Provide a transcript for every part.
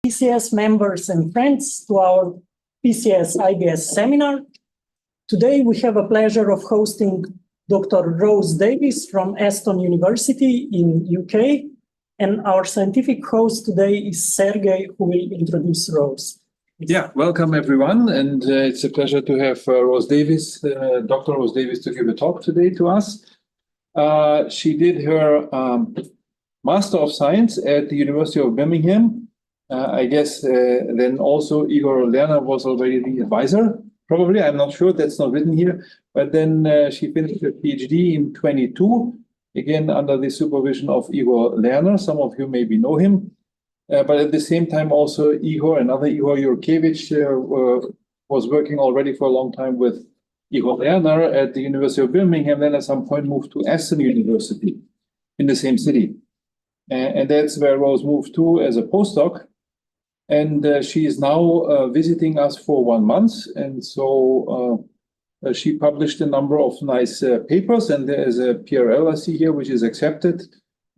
PCS members and friends to our PCS IBS seminar. Today we have a pleasure of hosting Dr. Rose Davies from Aston University in UK, and our scientific host today is Sergey, who will introduce Rose. Yeah, welcome everyone, and it's a pleasure to have Rose Davies, Dr. Rose Davies, to give a talk today to us. She did her Master of Science at the University of Birmingham. I guess then also Igor Lerner was already the advisor, probably, I'm not sure, that's not written here. But then she finished her PhD in 22, again under the supervision of Igor Lerner. Some of you maybe know him. But at the same time also Igor, another Igor Yurkevich, was working already for a long time with Igor Lerner at the University of Birmingham, then at some point moved to Aston University in the same city. And that's where Rose moved to as a postdoc. And she is now visiting us for 1 month. And so she published a number of nice papers, and there is a PRL I see here, which is accepted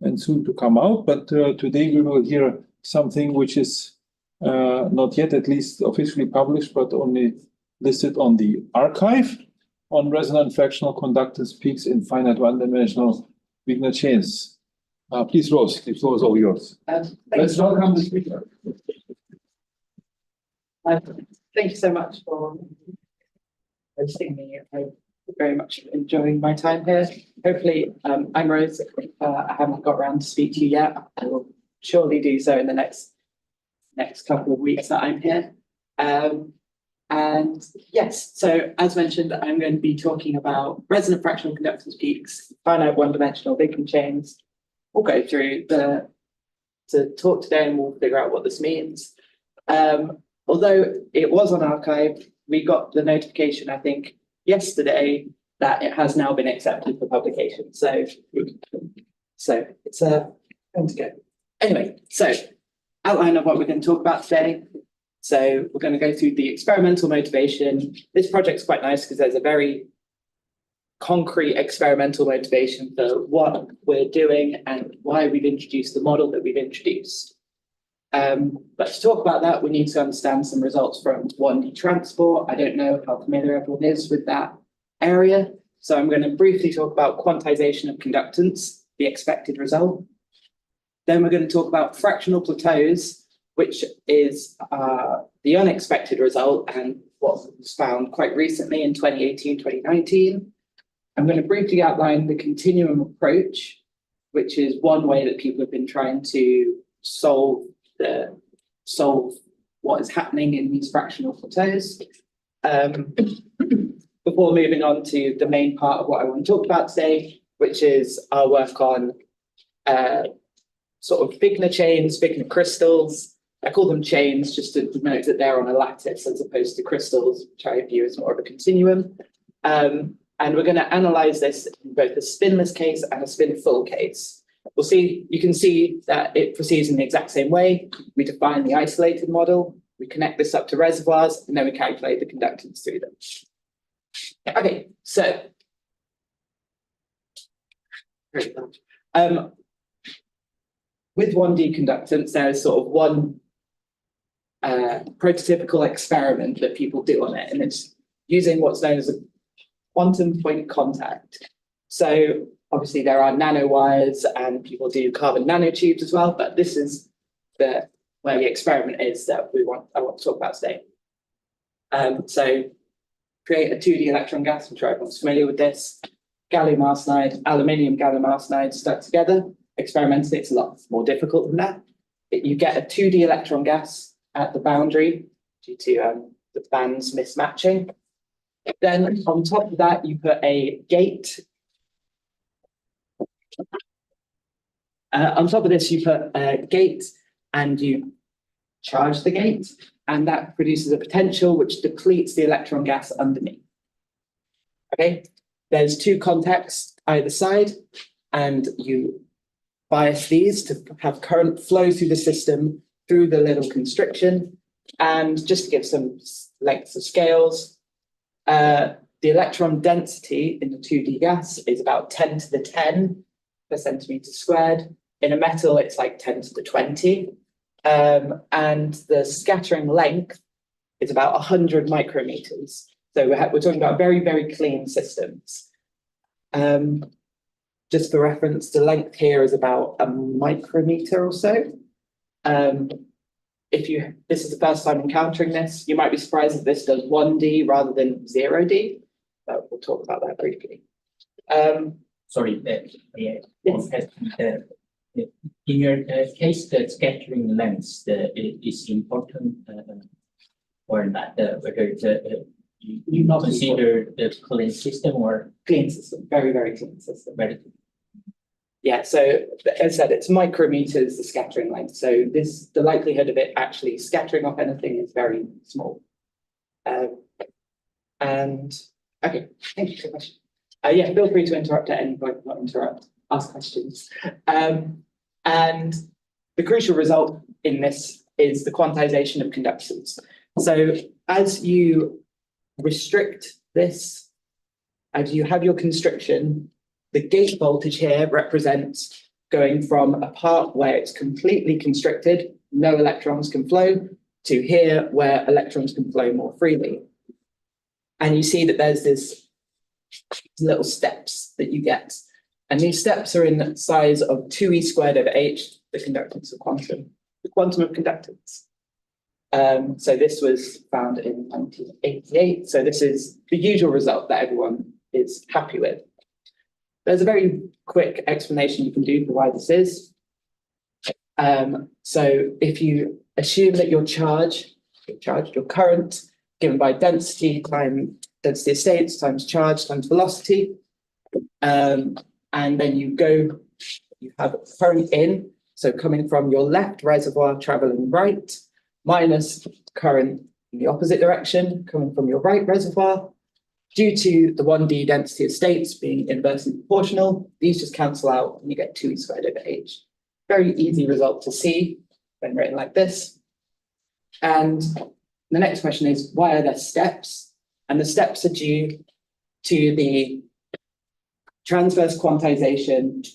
and soon to come out. But today we will hear something which is not yet at least officially published, but only listed on the archive on resonant fractional conductance peaks in finite one-dimensional Wigner chains. Please, Rose, the floor is all yours. Let's welcome the speaker. Thank you so much for hosting me. I'm very much enjoying my time here. Hopefully, I'm Rose. I haven't got around to speak to you yet. I will surely do so in the next couple of weeks that I'm here. And yes, so as mentioned, I'm going to be talking about resonant fractional conductance peaks, finite one-dimensional Wigner chains. We'll go through the talk today, and we'll figure out what this means. Although it was on archive, we got the notification, I think, yesterday that it has now been accepted for publication. So it's going to go. Anyway, so outline of what we're going to talk about today. So we're going to go through the experimental motivation. This project's quite nice because there's a very concrete experimental motivation for what we're doing and why we've introduced the model that we've introduced. But to talk about that, we need to understand some results from 1D transport. I don't know how familiar everyone is with that area. So I'm going to briefly talk about quantization of conductance, the expected result. Then we're going to talk about fractional plateaus, which is the unexpected result and what was found quite recently in 2018, 2019. I'm going to briefly outline the continuum approach, which is one way that people have been trying to solve what is happening in these fractional plateaus. Before moving on to the main part of what I want to talk about today, which is our work on sort of Wigner chains, Wigner crystals. I call them chains just to denote that they're on a lattice as opposed to crystals, which I view as more of a continuum. And we're going to analyze this in both a spinless case and a spinful case. We'll see, you can see that it proceeds in the exact same way. We define the isolated model, we connect this up to reservoirs, and then we calculate the conductance through them. Okay, so with 1D conductance, there is sort of one prototypical experiment that people do on it, and it's using what's known as a quantum point contact. So obviously there are nanowires and people do carbon nanotubes as well, but this is where the experiment is that I want to talk about today. So create a 2D electron gas. I'm sure everyone's familiar with this. Gallium arsenide, aluminium gallium arsenide stuck together. Experimentally, it's a lot more difficult than that. You get a 2D electron gas at the boundary due to the bands mismatching. Then on top of that, you put a gate. On top of this, you put a gate and you charge the gate, and that produces a potential which depletes the electron gas underneath. Okay, there's 2 contacts either side, and you bias these to have current flow through the system through the little constriction. And just to give some lengths of scales, the electron density in the 2D gas is about 10 to the 10 per centimeter squared. In a metal, it's like 10 to the 20. And the scattering length is about 100 micrometers. So we're talking about very, very clean systems. Just for reference, the length here is about a micrometer or so. This is the first time encountering this, you might be surprised that this does 1D rather than 0D. But we'll talk about that briefly. Sorry, Yes. In your case, the scattering length is important or not? Whether you Not consider the clean system or Clean system, very, very clean system. very Yeah, so as I said, it's micrometers, the scattering length. So the likelihood of it actually scattering off anything is very small. And okay, thank you for the question. Yeah, feel free to interrupt at any point, not interrupt, ask questions. And the crucial result in this is the quantization of conductance. So as you restrict this, as you have your constriction, the gate voltage here represents going from a part where it's completely constricted, no electrons can flow, to here where electrons can flow more freely. And you see that there's this little steps that you get. And these steps are in size of 2e squared over h, the conductance of quantum, the quantum of conductance. So this was found in 1988. So this is the usual result that everyone is happy with. There's a very quick explanation you can do for why this is. So if you assume that your current given by density times density of states times charge times velocity, and then you have current in, so coming from your left reservoir traveling right, minus current in the opposite direction coming from your right reservoir. Due to the 1D density of states being inversely proportional, these just cancel out and you get 2e squared over h. Very easy result to see when written like this. And the next question is, why are there steps? And the steps are due to the transverse quantization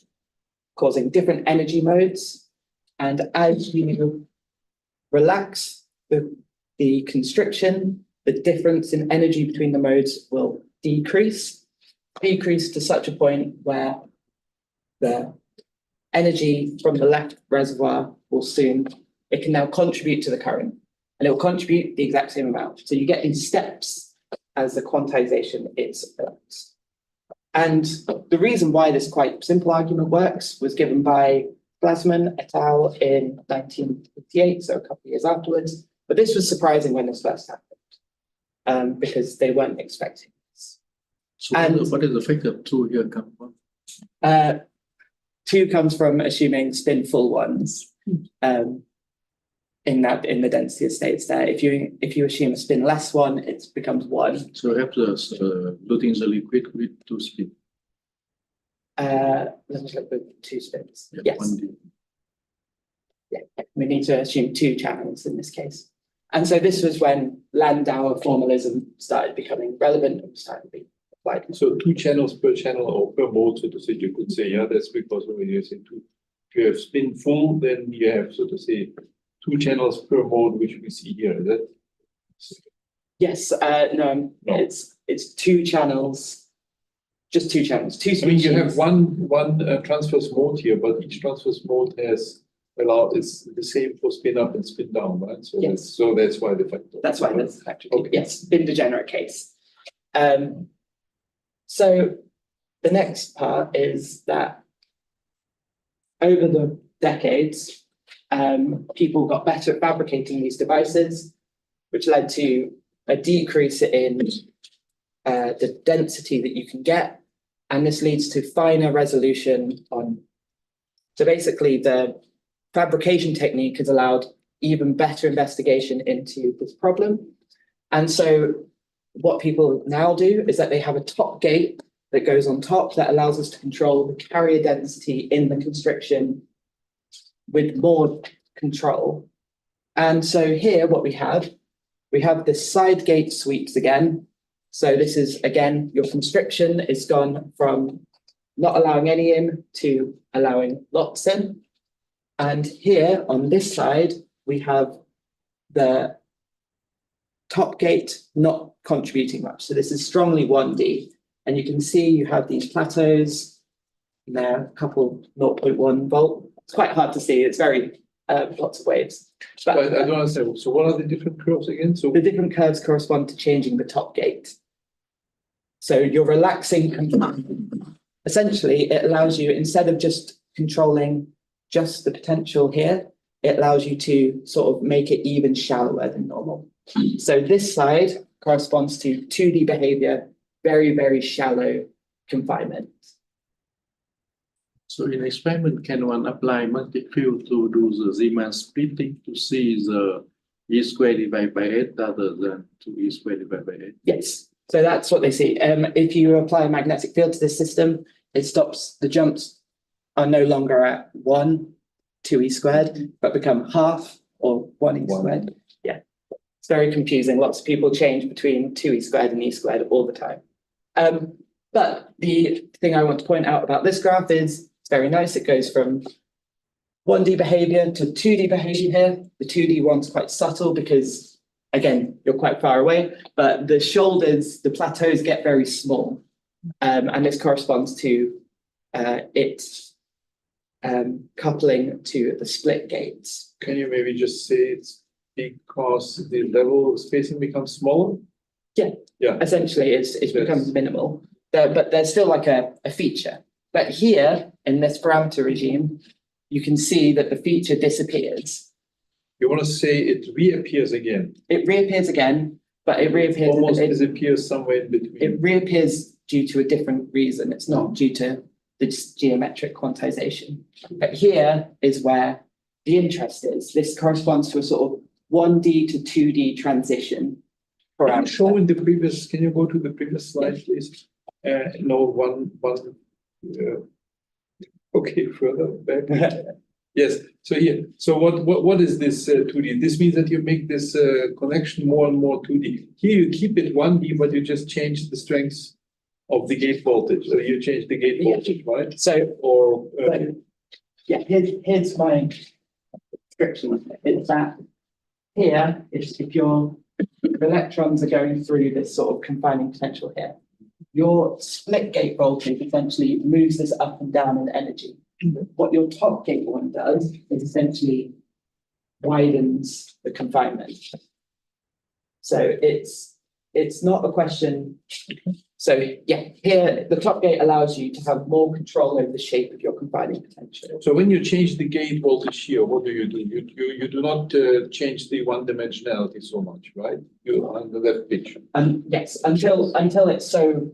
causing different energy modes. And as you relax the constriction, the difference in energy between the modes will decrease to such a point where the energy from the left reservoir it can now contribute to the current, and it will contribute the exact same amount. So you get these steps as the quantization is. And the reason why this quite simple argument works was given by Glassman et al. In 1958, so a couple of years afterwards. But this was surprising when this first happened, because they weren't expecting this. So what is the effect of 2 here come from? 2 comes from assuming spinful ones in the density of states there. If you assume a spinless one, it becomes 1. So you have to loading the liquid with 2 spin. Let's look with 2 spins. Yeah, Yes. 1D. Yeah, we need to assume 2 channels in this case. And so this was when Landauer formalism started becoming relevant and started to be applied. So 2 channels per channel or per mode, so to say, you could say, yeah, that's because when you're using 2. If you have spin full, then you have, so to say, 2 channels per mode, which we see here. Is that? Yes, no, it's 2 channels, just 2 channels, 2 I mean, species. you have one transverse mode here, but each transverse mode it's the same for spin up and spin down, right? So Yes. that's why the factor. That's why that's the factor. Okay. Yes, bin degenerate case. So the next part is that over the decades, people got better at fabricating these devices, which led to a decrease in the density that you can get. And this leads to finer resolution on. So basically, the fabrication technique has allowed even better investigation into this problem. And so what people now do is that they have a top gate that goes on top that allows us to control the carrier density in the constriction with more control. And so here what we have this side gate sweeps again. So this is, again, your constriction is gone from not allowing any in to allowing lots in. And here on this side, we have the top gate not contributing much. So this is strongly 1D. And you can see you have these plateaus, and they're a couple 0.1 volt. It's quite hard to see. It's very lots of waves. But But I don't understand. So what are the different curves again? So the different curves correspond to changing the top gate. So you're relaxing confinement. Essentially, it allows you, instead of just controlling just the potential here, it allows you to sort of make it even shallower than normal. So this side corresponds to 2D behavior, very, very shallow confinement. So in experiment, can one apply magnetic field to do the Zeeman splitting to see the E squared divided by 8 rather than 2E squared divided by 8? Yes, so that's what they see. If you apply a magnetic field to this system, it stops, the jumps are no longer at 1, 2E squared, but become half or 1E squared. Yeah, it's very confusing. Lots of people change between 2E squared and E squared all the time. But the thing I want to point out about this graph is it's very nice. It goes from 1D behavior to 2D behavior here. The 2D one's quite subtle because, again, you're quite far away, but the shoulders, the plateaus get very small. And this corresponds to its coupling to the split gates. can you maybe just say it's because the level spacing becomes smaller? Yeah. Essentially, it becomes minimal, but there's still like a feature. But here, in this parameter regime, you can see that the feature disappears. You want to say it reappears again? It reappears again, but it reappears. Almost disappears somewhere in between. It reappears due to a different reason. It's not due to the geometric quantization. But here is where the interest is. This corresponds to a sort of 1D to 2D transition. Can you show in the previous, can you go to the previous slide, please? No, one. Okay, further back. Yes, so here, so what is this 2D? This means that you make this connection more and more 2D. Here you keep it 1D, but you just change the strength of the gate voltage. So you change the gate voltage, right? So, Or yeah, here's my description. It's that here, if your electrons are going through this sort of confining potential here, your split gate voltage essentially moves this up and down in energy. What your top gate one does is essentially widens the confinement. So it's not a question. So yeah, here the top gate allows you to have more control over the shape of your confining potential. so when you change the gate voltage here, what do? You do not change the one dimensionality so much, right? You on the left pitch. Yes, until it's so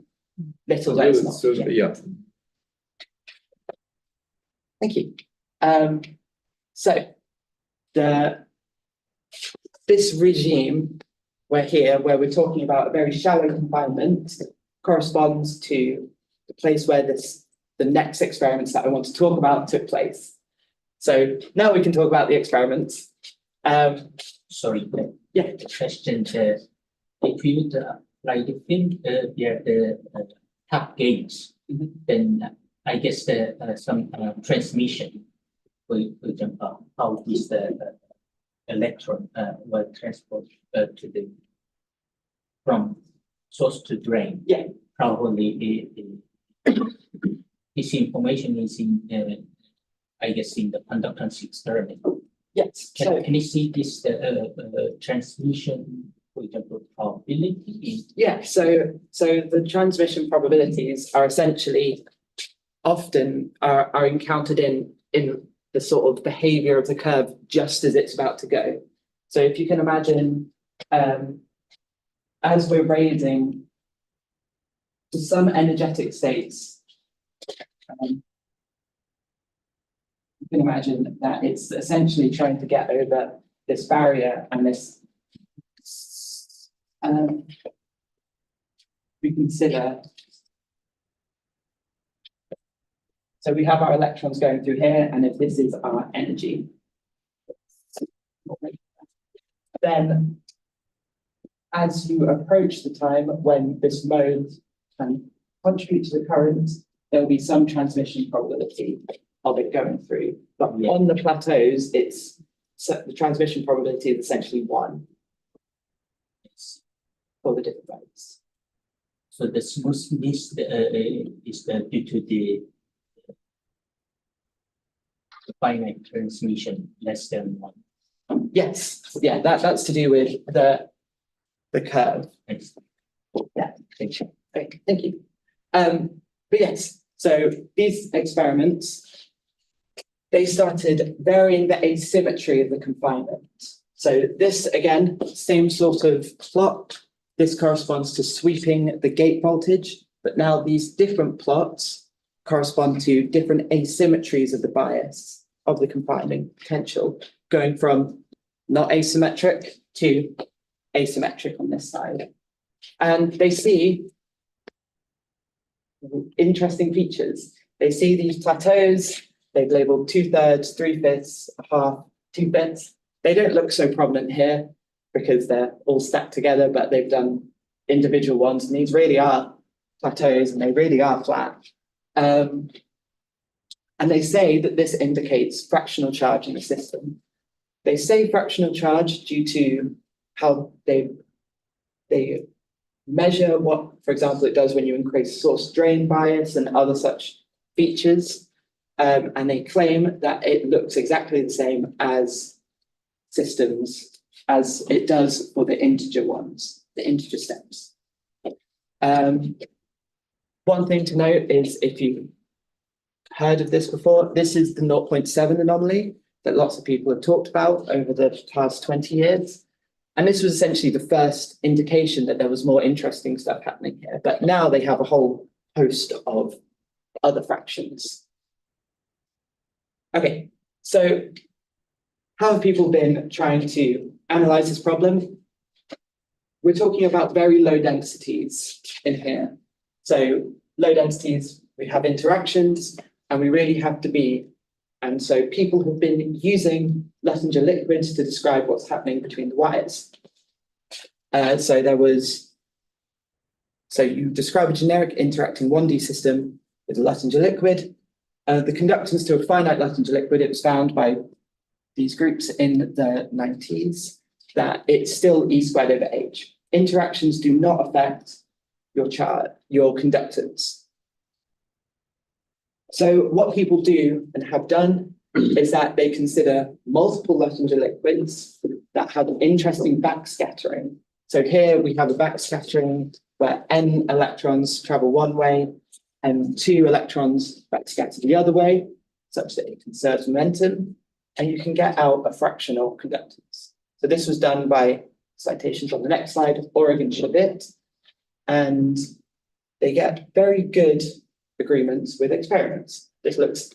little that it's not. So, yeah. Thank you. So this regime where we're talking about a very shallow confinement corresponds to the place where the next experiments that I want to talk about took place. So now we can talk about the experiments. Sorry, Yeah. the question, if you apply the field via the top gates, then I guess some transmission, for example, how is the electron will transport to the from source to drain. Yeah. Probably this information is in, I guess, in the conductance experiment. Yes. Can you see this transmission, for example, probability? Yeah. So the transmission probabilities are essentially often are encountered in the sort of behavior of the curve just as it's about to go. So if you can imagine, as we're raising to some energetic states, you can imagine that it's essentially trying to get over this barrier and this. We consider. So we have our electrons going through here, and if this is our energy, then as you approach the time when this mode can contribute to the current, there will be some transmission probability of it going through. But on the plateaus, it's the transmission probability is essentially 1 for the different values. So the smoothness is due to the finite transmission less than 1. Yes, yeah, that's to do with the curve. Thanks. Yeah, thank you. Okay, thank you. But yes, so these experiments, they started varying the asymmetry of the confinement. So this, again, same sort of plot. This corresponds to sweeping the gate voltage, but now these different plots correspond to different asymmetries of the bias of the confining potential, going from not asymmetric to asymmetric on this side. And they see interesting features. They see these plateaus, they've labeled 2/3, 3/5, a half, 2/5. They don't look so prominent here because they're all stacked together, but they've done individual ones, and these really are plateaus and they really are flat. And they say that this indicates fractional charge in the system. They say fractional charge due to how they measure what, for example, it does when you increase source drain bias and other such features. And they claim that it looks exactly the same as systems as it does for the integer ones, the integer steps. One thing to note is, if you've heard of this before, this is the 0.7 anomaly that lots of people have talked about over the past 20 years. And this was essentially the first indication that there was more interesting stuff happening here. But now they have a whole host of other fractions. Okay, so how have people been trying to analyze this problem? We're talking about very low densities in here. So low densities, we have interactions, and we really have to be. And so people have been using Luttinger liquids to describe what's happening between the wires. So you describe a generic interacting 1D system with a Luttinger liquid. The conductance to a finite Luttinger liquid, it was found by these groups in the 90s that it's still E squared over H. Interactions do not affect your conductance. So what people do and have done is that they consider multiple Luttinger liquids that have an interesting backscattering. So here we have a backscattering where n electrons travel one way and 2 electrons backscatter the other way, such that it conserves momentum, and you can get out a fractional conductance. So this was done by citations on the next slide, Oregon Shabit, and they get very good agreements with experiments. This looks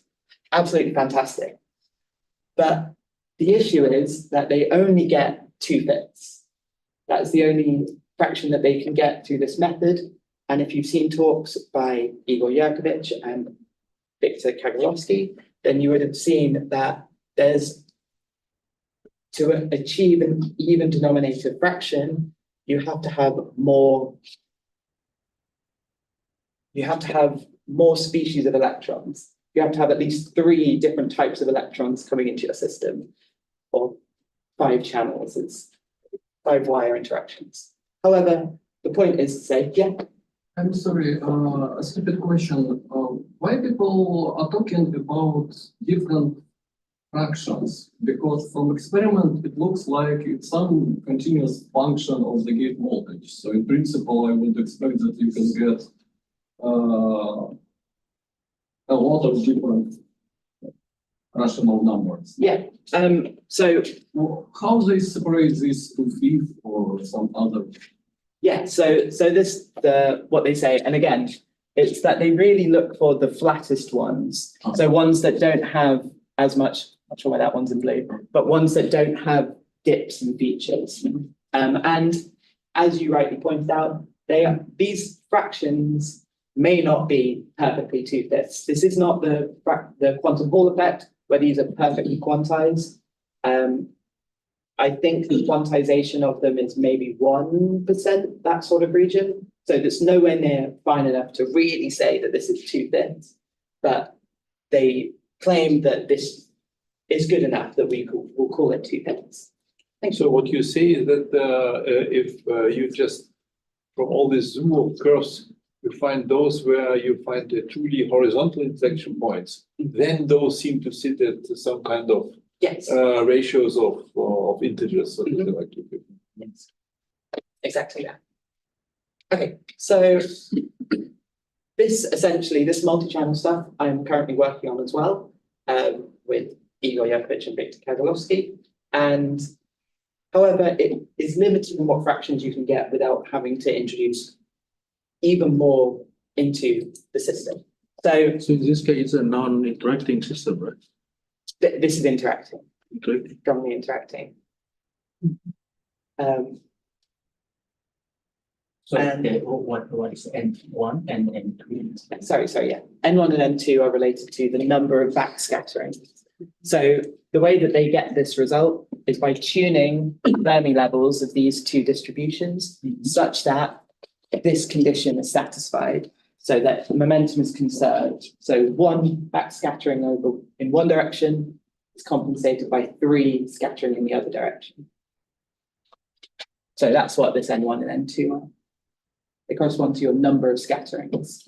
absolutely fantastic. But the issue is that they only get 2/5. That's the only fraction that they can get through this method. And if you've seen talks by Igor Yerkovich and Viktor Kagarowski, then you would have seen that to achieve an even denominator fraction, you have to have more species of electrons. You have to have at least 3 different types of electrons coming into your system, or 5 channels. It's 5 wire interactions. However, the point is to say, yeah. I'm sorry, a stupid question. Why people are talking about different fractions? Because from experiment, it looks like it's some continuous function of the gate voltage. So in principle, I would expect that you can get a lot of different rational numbers. Yeah. So how they separate these to 5 or some other? yeah, so what they say, and again, it's that they really look for the flattest ones. So ones that don't have as much, not sure why that one's in blue, but ones that don't have dips and features. And as you rightly pointed out, these fractions may not be perfectly 2/5. This is not the quantum Hall effect, where these are perfectly quantized. I think the quantization of them is maybe 1%, that sort of region. So that's nowhere near fine enough to really say that this is 2/5. But they claim that this is good enough that we'll call it 2/5. So what you say is that if you just, from all this zoo of curves, you find those where you find the truly horizontal inflection points, then those seem to sit at some kind of Yes. ratios of integers, so to like to give. Yes. Exactly that. Okay, so this multi-channel stuff I'm currently working on as well, with Igor Yakovich and Victor Kazalowski. And however, it is limited in what fractions you can get without having to introduce even more into the system. So in this case, it's a non-interacting system, right? This is interacting, Interacting. strongly interacting. So And- what is N1 and N2? Sorry, yeah. N1 and N2 are related to the number of backscattering. So the way that they get this result is by tuning Fermi levels of these two distributions such that this condition is satisfied, so that momentum is conserved. So one backscattering over in one direction is compensated by 3 scattering in the other direction. So that's what this N1 and N2 are. They correspond to your number of scatterings.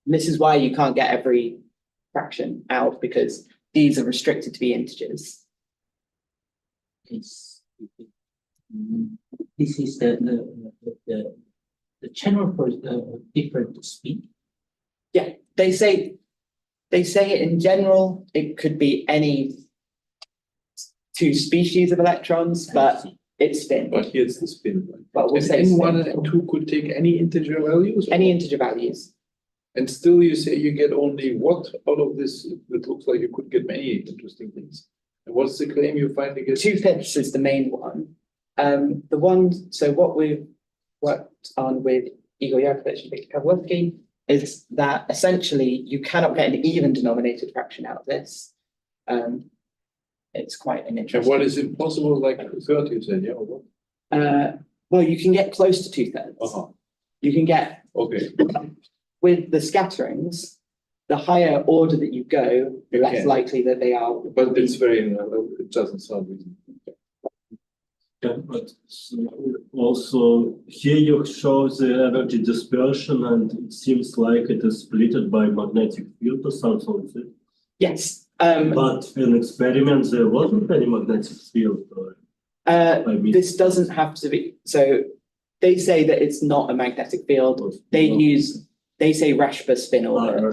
And this is why you can't get every fraction out, because these are restricted to be integers. This is the channel for different speed. Yeah, they say it in general, it could be any 2 species of electrons, but it's spin. But here's the spin. Right? But we'll And say N1 spin. and N2 could take any integer values? Any integer values. And still you say you get only what out of this? It looks like you could get many interesting things. And what's the claim you finally get? 2/5 is the main one. So what we've worked on with Igor Yakovich and Victor Kazalowski is that essentially you cannot get an even-denominated fraction out of this. It's quite an And interesting. what is impossible, like 30, you said, yeah? Or what? Well, you can get close to 2/3. Uh-huh. You can get, Okay. with the scatterings, the higher order that you go, the less Okay. likely that they are. But it's very, it doesn't sound reasonable. Yeah, but also here you show the energy dispersion, and it seems like it is split by magnetic field or something like that. Yes. But in experiments there wasn't any magnetic field. I mean, This doesn't have to be, so they say that it's not a magnetic field. They say Rashba spin order,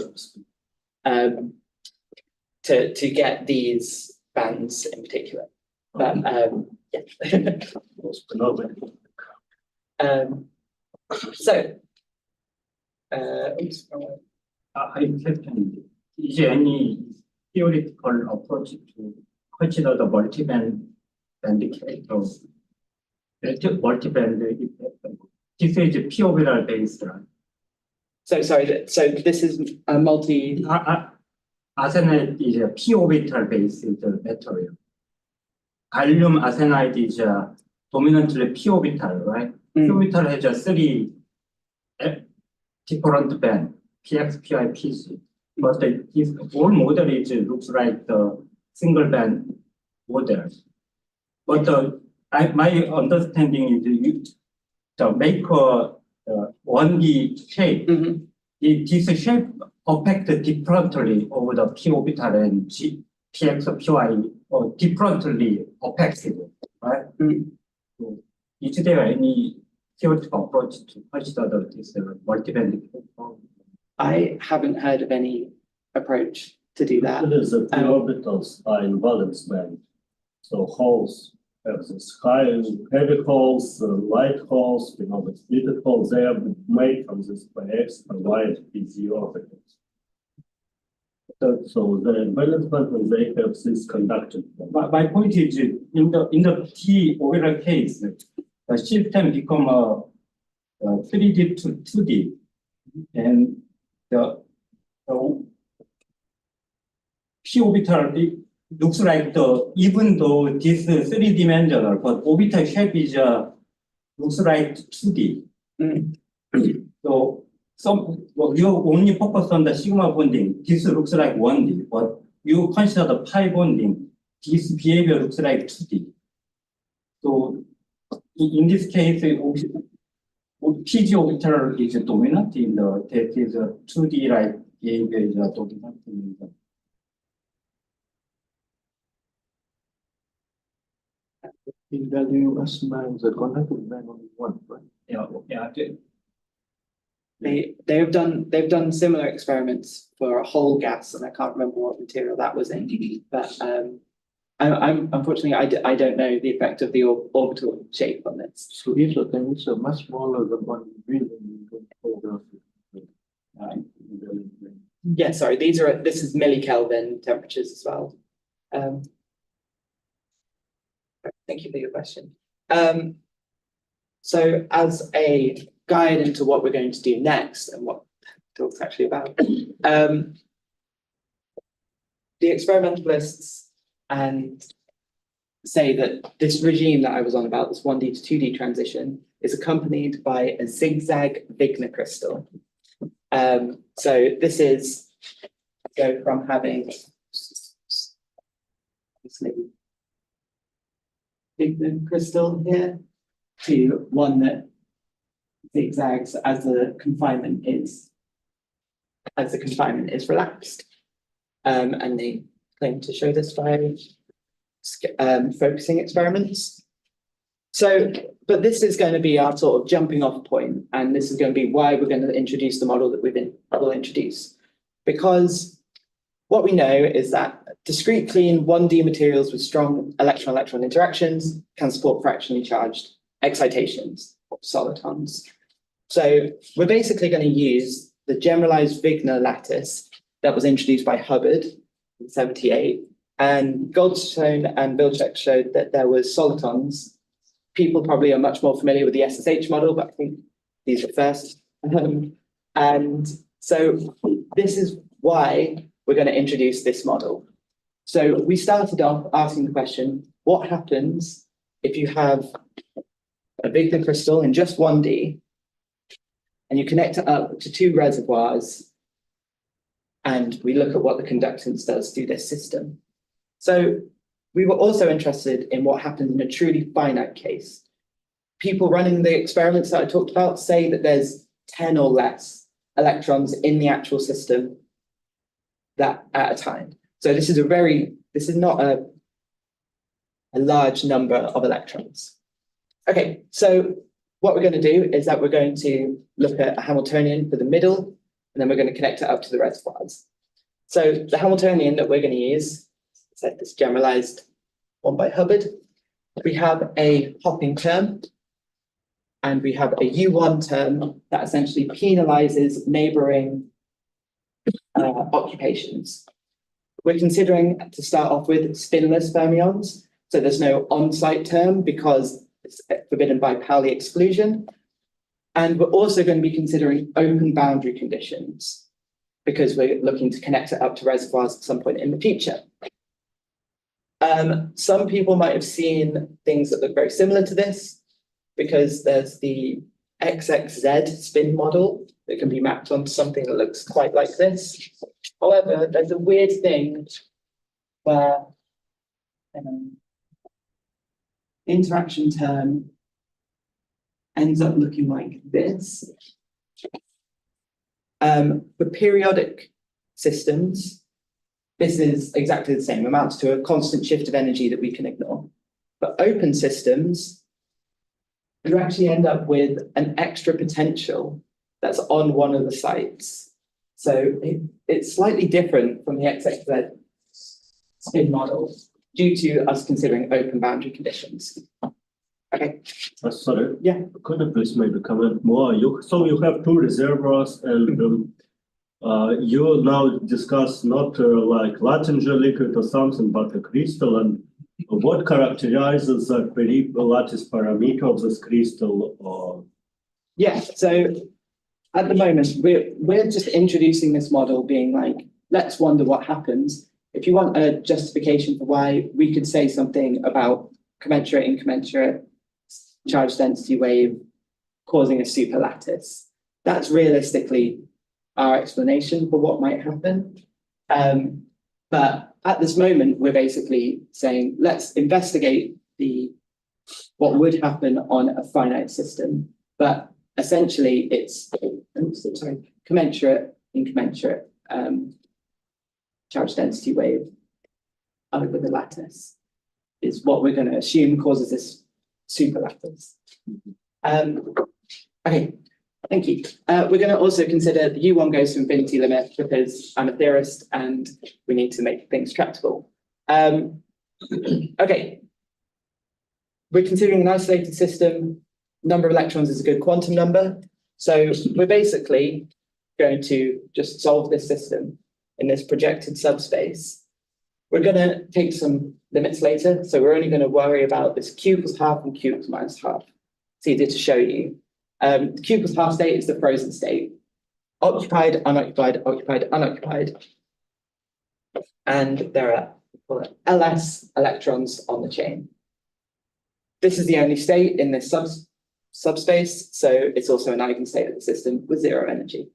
to get these bands in particular. But, yeah. So, I can, is there any theoretical approach to consider the multiband indicate of multiband effect? This is p-orbital based, right? so sorry, so this is a multi, Arsenide is a p-orbital based material. Gallium arsenide is dominantly p-orbital, right? P-orbital has a 3 different band, px, pi, pc. But this whole model looks like the single band model. But my understanding is the make a 1D shape. This shape affects differently over the p orbital and px, py, or differently affected, right? So is there any theoretical approach to consider this multiband effect? I haven't heard of any approach to do that. It is the p orbitals are in valence band. So holes have this heavy holes, light holes, the split holes, they are made from this by X and Y PZ orbitals. So the valence band, when they have this conductance. My point is, in the p orbital case, the system become a 3D to 2D, and the p orbital looks like even though this 3-dimensional, but orbital shape is looks like 2D. So you only focus on the sigma bonding. This looks like 1D, but you consider the pi bonding, this behavior looks like 2D. So in this case, PG orbital is dominant in the, that is a 2D like behavior is dominant in the. In value as man, the conductive band only one, right? Yeah. They've done similar experiments for a whole gas, and I can't remember what material that was in. But I'm unfortunately I don't know the effect of the orbital shape on this. So if the thing is much smaller than one billion, you can photograph it. Yeah, sorry, this is millikelvin temperatures as well. Thank you for your question. So as a guide into what we're going to do next and what the talk's actually about, the experimentalists say that this regime that I was on about, this 1D to 2D transition, is accompanied by a zigzag Wigner crystal. So this is go from having Wigner crystal here to one that zigzags as the confinement is relaxed. And they claim to show this by focusing experiments. So, but this is going to be our sort of jumping off point, and this is going to be why we're going to introduce the model that we'll introduce. Because what we know is that discrete clean 1D materials with strong electron-electron interactions can support fractionally charged excitations, or solitons. So we're basically going to use the generalized Wigner lattice that was introduced by Hubbard in 78, and Goldstone and Bilczek showed that there was solitons. People probably are much more familiar with the SSH model, but I think these are first. And so this is why we're going to introduce this model. So we started off asking the question, what happens if you have a Wigner crystal in just 1D and you connect it up to two reservoirs and we look at what the conductance does through this system? So we were also interested in what happens in a truly finite case. People running the experiments that I talked about say that there's 10 or less electrons in the actual system that at a time. So this is not a large number of electrons. Okay, so what we're going to do is that we're going to look at a Hamiltonian for the middle, and then we're going to connect it up to the reservoirs. So the Hamiltonian that we're going to use, is like this generalized one by Hubbard. We have a hopping term, and we have a U1 term that essentially penalizes neighboring occupations. We're considering to start off with spinless fermions. So there's no on-site term because it's forbidden by Pauli exclusion. And we're also going to be considering open boundary conditions because we're looking to connect it up to reservoirs at some point in the future. Some people might have seen things that look very similar to this because there's the XXZ spin model that can be mapped onto something that looks quite like this. However, there's a weird thing where interaction term ends up looking like this. For periodic systems, this is exactly the same, amounts to a constant shift of energy that we can ignore. For open systems, you actually end up with an extra potential that's on one of the sites. So it's slightly different from the XXZ spin model due to us considering open boundary conditions. Okay. Sorry. Yeah. Could you please maybe comment more? So you have two reservoirs, and you now discuss not like Latinger liquid or something, but a crystal. And what characterizes the lattice parameter of this crystal? Yeah. So at the moment, we're just introducing this model, being like, let's wonder what happens. If you want a justification for why, we could say something about commensurate, incommensurate charge density wave causing a super lattice. That's realistically our explanation for what might happen. But at this moment, we're basically saying, let's investigate what would happen on a finite system, but essentially it's incommensurate charge density wave over the lattice is what we're going to assume causes this superlattice. Okay, thank you. We're going to also consider the U1 goes to infinity limit because I'm a theorist and we need to make things tractable. Okay, we're considering an isolated system. Number of electrons is a good quantum number. So we're basically going to just solve this system in this projected subspace. We're going to take some limits later. So we're only going to worry about this q equals half and q equals minus half. It's easier to show you. The q equals half state is the frozen state. Occupied, unoccupied, occupied, unoccupied. And there are LS electrons on the chain. This is the only state in this subspace, so it's also an eigenstate of the system with zero energy.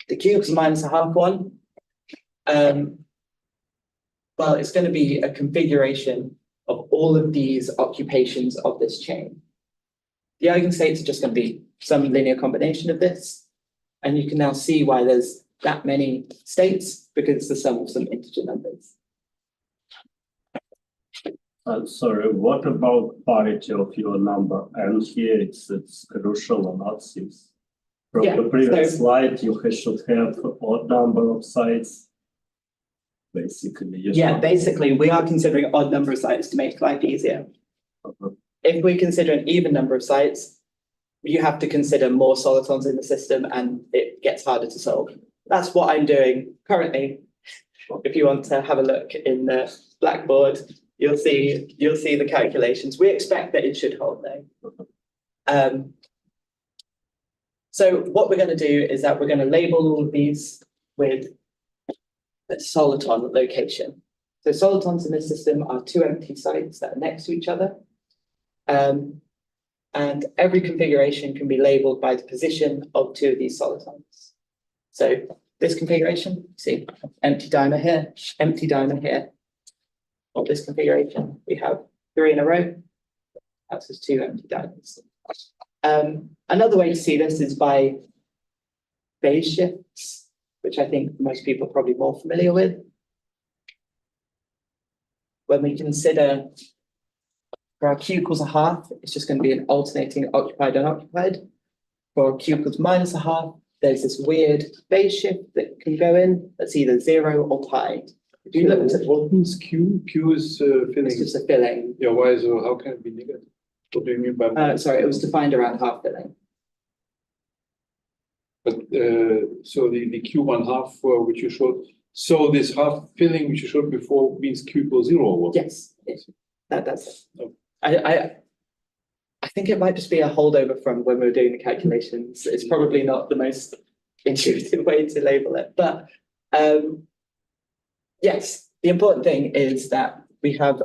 The q equals minus a half one. Well, it's going to be a configuration of all of these occupations of this chain. The eigenstates are just going to be some linear combination of this. And you can now see why there's that many states, because it's the sum of some integer numbers. Sorry, what about parity of your number? And here it's crucial analysis. From Yeah, the previous so- slide, you should have odd number of sites. Basically, you Yeah, should- basically, we are considering odd number of sites to make life easier. If we consider an even number of sites, you have to consider more solitons in the system and it gets harder to solve. That's what I'm doing currently. If you want to have a look in the Blackboard, you'll see the calculations. We expect that it should hold though. So what we're going to do is that we're going to label all of these with a soliton location. So solitons in this system are two empty sites that are next to each other. And every configuration can be labeled by the position of two of these solitons. So this configuration, see, empty dimer here, empty dimer here. Of this configuration, we have 3 in a row. That's just 2 empty dimers. Another way to see this is by phase shifts, which I think most people are probably more familiar with. When we consider for our q equals a half, it's just going to be an alternating occupied, unoccupied. For q equals minus a half, there's this weird phase shift that can go in that's either 0 or pi. If you look at What means Q? Q is filling. it's just a filling. Yeah, why so? How can it be negative? What do you mean by? Sorry, it was defined around half filling. But so the Q1 half which you showed. So this half filling which you showed before means Q equals 0 or what? Yes, that's it. Oh. I think it might just be a holdover from when we were doing the calculations. It's probably not the most intuitive way to label it, but yes, the important thing is that we have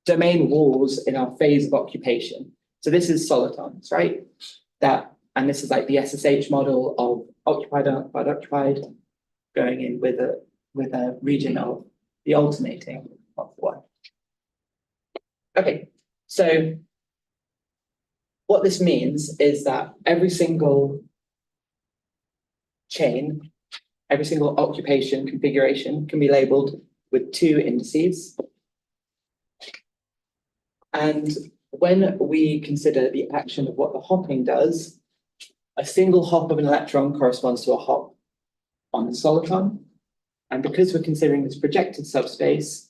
domain walls in our phase of occupation. So this is solitons, right? And this is like the SSH model of occupied, unoccupied, occupied, going in with a region of the alternating of one. Okay, so what this means is that every single chain, every single occupation configuration can be labeled with 2 indices. And when we consider the action of what the hopping does, a single hop of an electron corresponds to a hop on the soliton. And because we're considering this projected subspace,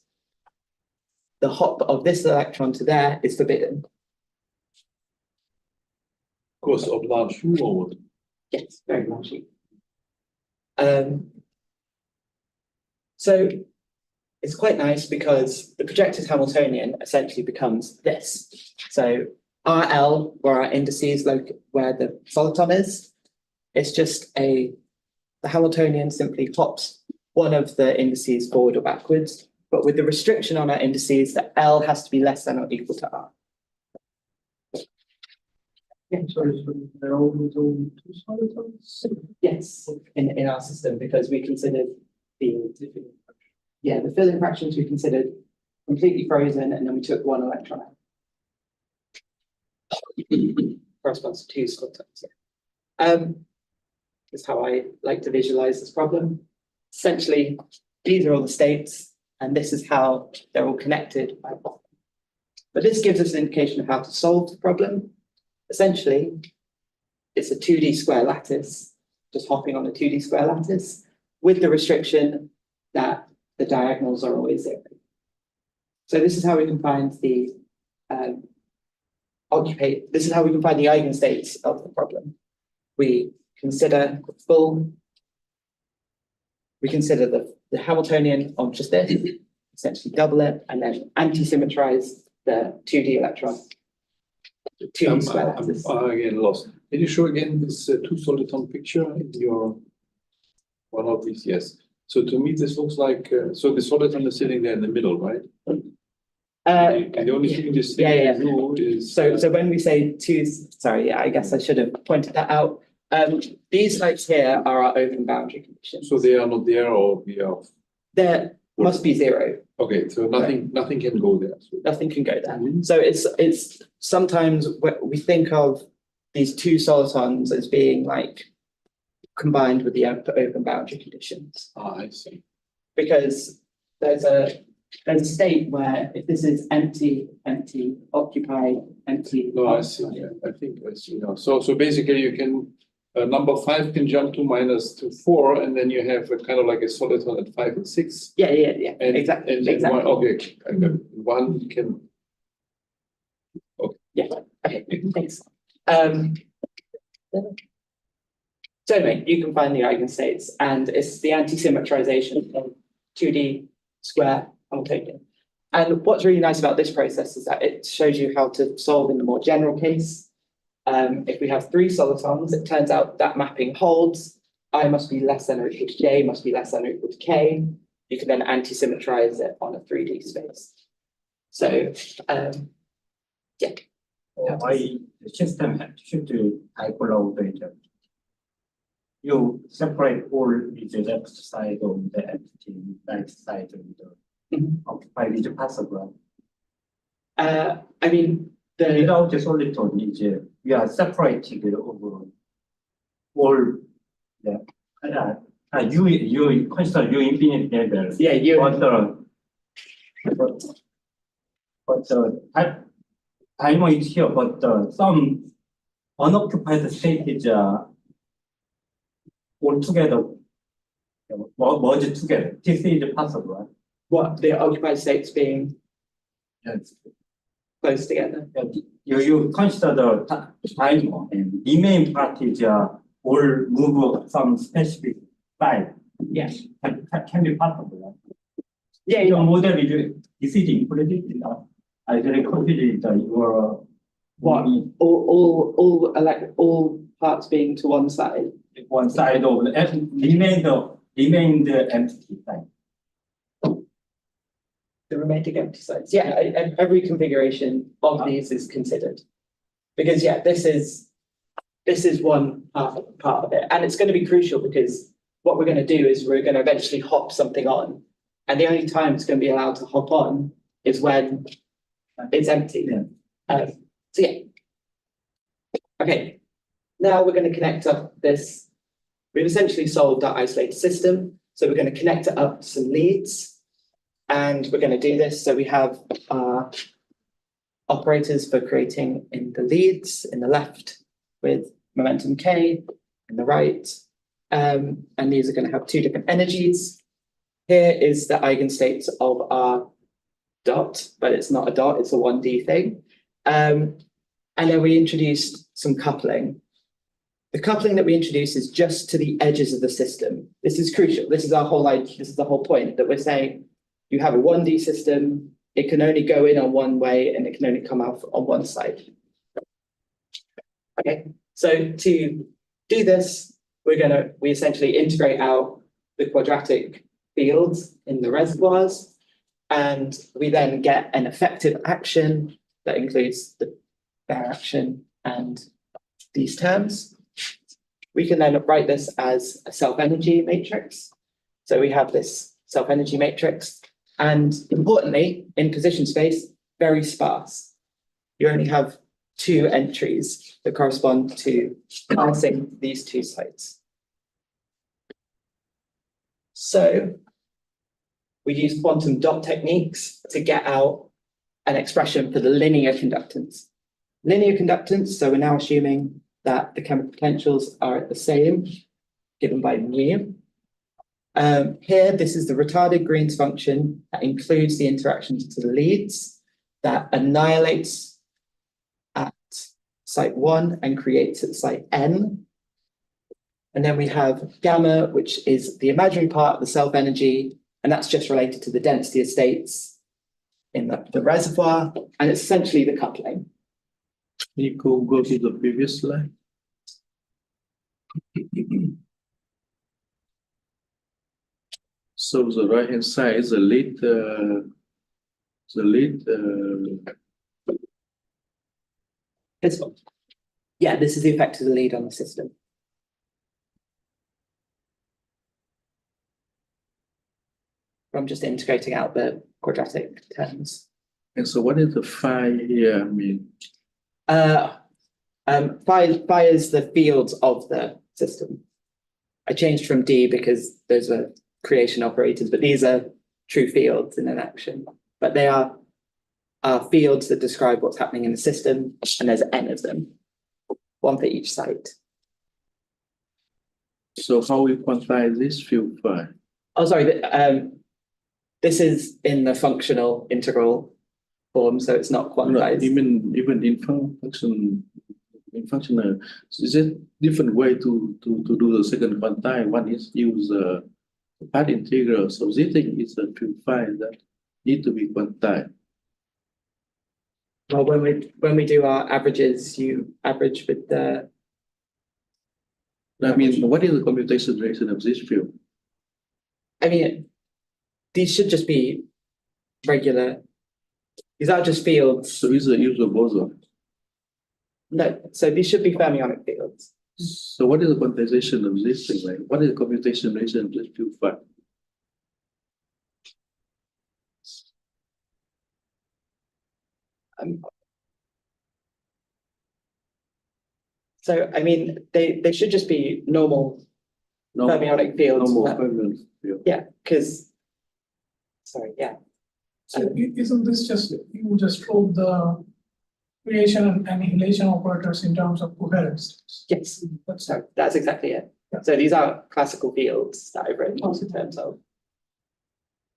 the hop of this electron to there is forbidden. Of course, of large U or what? Yes, very much. So it's quite nice because the projected Hamiltonian essentially becomes this. So RL, where our indices, like where the soliton is, it's just the Hamiltonian simply hops one of the indices forward or backwards, but with the restriction on our indices that L has to be less than or equal to R. Yeah. Sorry, so there are only 2 solitons? Yes, in our system, because we considered the yeah, the filling fractions we considered completely frozen, and then we took one electron out. Corresponds to 2 solitons. Is how I like to visualize this problem. Essentially, these are all the states, and this is how they're all connected by a bond. But this gives us an indication of how to solve the problem. Essentially, it's a 2D square lattice, just hopping on a 2D square lattice, with the restriction that the diagonals are always 0. So this is how we can find the this is how we can find the eigenstates of the problem. We consider the Hamiltonian of just this, essentially double it, and then anti-symmetrize the 2D electron. 2D square lattice. I'm again lost. Can you show again this 2 soliton picture in your one of these? Yes. So to me, this looks like so the soliton is sitting there in the middle, right? The only thing this thing do is so when we say 2, sorry, I guess I should have pointed that out. These sites here are our open boundary conditions. so they are not there, or we are. There must be 0. Okay, so nothing can go there. So. Nothing can go there. So it's sometimes we think of these 2 solitons as being like combined with the open boundary conditions. Ah, I see. Because there's a state where if this is empty, occupied, empty. No, I see. Yeah, I think I see now. So basically, you can number 5 can jump to minus to 4, and then you have a kind of like a soliton at 5 and 6. Yeah, And, exactly. And exactly. One, okay, I got it. One can. Okay. Yeah. Okay. Thanks. So anyway, you can find the eigenstates, and it's the anti-symmetrization of 2D square Hamiltonian. And what's really nice about this process is that it shows you how to solve in the more general case. If we have 3 solitons, it turns out that mapping holds. I must be less than or equal to J, must be less than or equal to K. You can then anti-symmetrize it on a 3D space. So, yeah. Why the system should do dipolar operator? You separate all with the left side of the entity, right side of the occupied is possible. I mean, Without the soliton is we are separated over all the you consider u infinite level. yeah, But time is here, but some unoccupied state is all together merged together. This is possible. what the occupied states being Yes. close together. You consider the time and remain part is all move some specific side. Yes. Can be possible. Yeah, Your model is it included in that? I very confident that you are what all parts being to one side. one side of the remain the empty side. The remaining empty sides. Yeah, every configuration of these is considered. Because yeah, this is one part of it. And it's going to be crucial because what we're going to do is we're going to eventually hop something on. And the only time it's going to be allowed to hop on is when it's empty. Yeah. So yeah. Okay, now we're going to connect up this. We've essentially solved our isolated system. So we're going to connect it up to some leads. And we're going to do this. So we have our operators for creating in the leads in the left with momentum K in the right. And these are going to have 2 different energies. Here is the eigenstates of our dot, but it's not a dot, it's a 1D thing. And then we introduced some coupling. The coupling that we introduce is just to the edges of the system. This is crucial. This is our whole idea. This is the whole point that we're saying. You have a 1D system, it can only go in on one way and it can only come out on one side. Okay, so to do this, we essentially integrate out the quadratic fields in the reservoirs, and we then get an effective action that includes the bare action and these terms. We can then write this as a self-energy matrix. So we have this self-energy matrix. And importantly, in position space, very sparse. You only have 2 entries that correspond to passing these 2 sites. So we use quantum dot techniques to get out an expression for the linear conductance. Linear conductance, so we're now assuming that the chemical potentials are the same, given by mu. Here, this is the retarded Green's function that includes the interactions to the leads, that annihilates at site 1 and creates at site n. And then we have gamma, which is the imaginary part of the self-energy, and that's just related to the density of states in the reservoir, and it's essentially the coupling. You go to the previous slide. So the right hand side is the lead. This one. Yeah, this is the effect of the lead on the system. I'm just integrating out the quadratic terms. And so what is the phi here? I mean, Phi is the fields of the system. I changed from D because those are creation operators, but these are true fields in an action. But they are fields that describe what's happening in the system, and there's n of them, 1 for each site. so how we quantify this field phi? Oh, sorry. This is in the functional integral form, so it's not quantized. Even in functional, is it different way to do the second quantize? One is use part integral. So this thing is a field phi that need to be quantized. Well, when we do our averages, you average with the. I mean, what is the commutation direction of this field? I mean, these should just be regular. These are just fields. So is a user boson. No, so these should be fermionic fields. So what is the quantization of this thing? Like, what is the commutation direction of this field phi? So I mean, they should just be normal fermionic fields. Normal fermionic field. Yeah, because sorry, yeah. So isn't this just, you just prove the creation and annihilation operators in terms of coherence? Yes, that's exactly it. Yeah. So these are classical fields that I've written in terms of.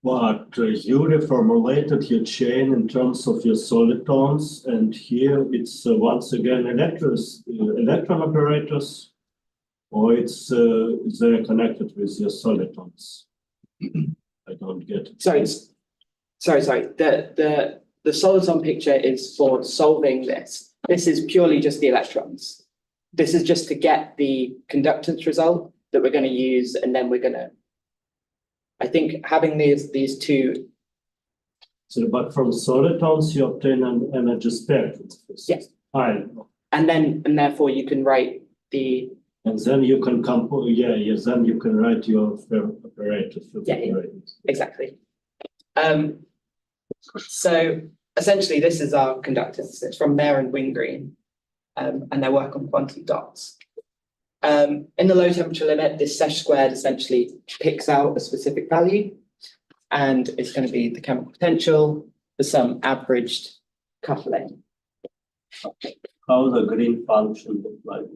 But you reformulated your chain in terms of your solitons, and here it's once again electron operators, or it's they're connected with your solitons. I don't get it. Sorry. The soliton picture is for solving this. This is purely just the electrons. This is just to get the conductance result that we're going to use, and then we're going to. I think having these two. So, but from solitons you obtain an energy spectrum. Yes. High. And therefore you can write the. And then you can then you can write your operators. Yeah, exactly. So essentially this is our conductance. It's from Mayer and Wigner, and their work on quantum dots. In the low temperature limit, this sesh squared essentially picks out a specific value, and it's going to be the chemical potential for some averaged coupling. How the green function look like?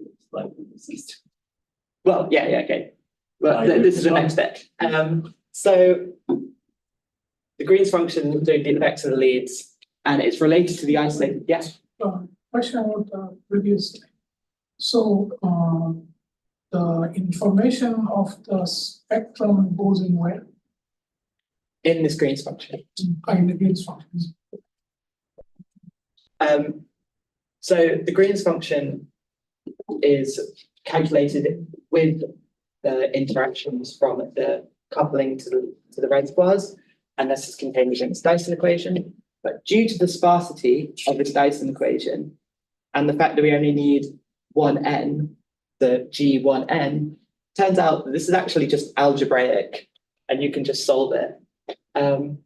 Well, yeah, okay. Well, this is the next step. So the Green's function will do the effects of the leads, and it's related to the isolated. Yes. Question about the previous slide. So the information of the spectrum goes in where? In this Green's function. In the Green's function. So the Green's function is calculated with the interactions from the coupling to the reservoirs, and this is contained within this Dyson equation. But due to the sparsity of this Dyson equation and the fact that we only need 1n, the G1n, turns out that this is actually just algebraic and you can just solve it. So